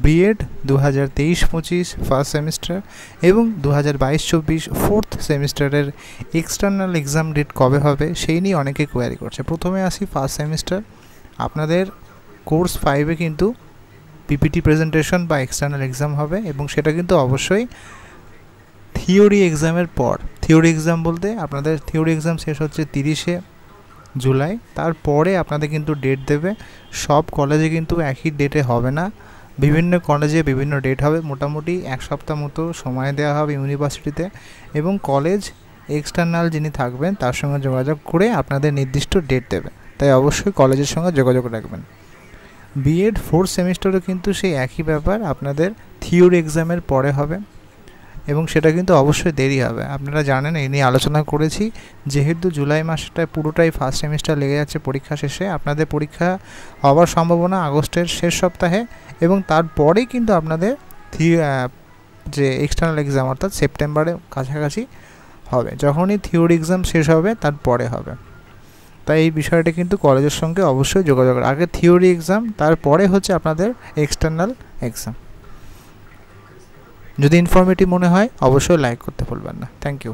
B Ed 2023-25 first semester এবং 2022-24 fourth সেমিস্টারের external exam date কবে হবে সেই নিয়ে অনেকে কোয়ারি করছে। প্রথমে আসি ফার্স্ট সেমিস্টার। আপনাদের কোর্স 5-এ কিন্তু পিপিটি প্রেজেন্টেশন বা এক্সটার্নাল এক্সাম হবে এবং সেটা কিন্তু অবশ্যই থিওরি এক্সামের পর। থিওরি এক্সাম বলতে আপনাদের থিওরি এক্সাম শেষ হচ্ছে 30শে জুলাই, তারপরে আপনাদের কিন্তু ডেট দেবে। সব কলেজে কিন্তু একই ডেটে হবে না, বিভিন্ন কলেজে বিভিন্ন ডেট হবে। মোটামুটি এক সপ্তাহ মতো সময় দেওয়া হবে ইউনিভার্সিটিতে, এবং কলেজ এক্সটার্নাল যিনি থাকবেন তার সঙ্গে যোগাযোগ করে আপনাদের নির্দিষ্ট ডেট দেবে। তাই অবশ্যই কলেজের সঙ্গে যোগাযোগ রাখবেন। বিএড ফোর্থ সেমিস্টারও কিন্তু সেই একই ব্যাপার, আপনাদের থিওরি এক্সামের পরে হবে এবং সেটা কিন্তু অবশ্যই দেরি হবে। আপনারা জানেন, এই নিয়ে আলোচনা করেছি, যেহেতু জুলাই মাসটায় পুরোটাই ফার্স্ট সেমিস্টার লেগে যাচ্ছে পরীক্ষা শেষে। আপনাদের পরীক্ষা হওয়ার সম্ভাবনা আগস্টের শেষ সপ্তাহে, এবং তারপরেই কিন্তু আপনাদের যে এক্সটার্নাল এক্সাম অর্থাৎ সেপ্টেম্বরের কাছাকাছি হবে। যখনই থিওরি এক্সাম শেষ হবে তারপরে হবে। তাই এই বিষয়টা কিন্তু কলেজের সঙ্গে অবশ্যই যোগাযোগ, আগে থিওরি এক্সাম, তারপরে হচ্ছে আপনাদের এক্সটার্নাল এক্সাম। যদি ইনফরমেটিভ মনে হয় অবশ্যই লাইক করতে ভুলবেন না। Thank you.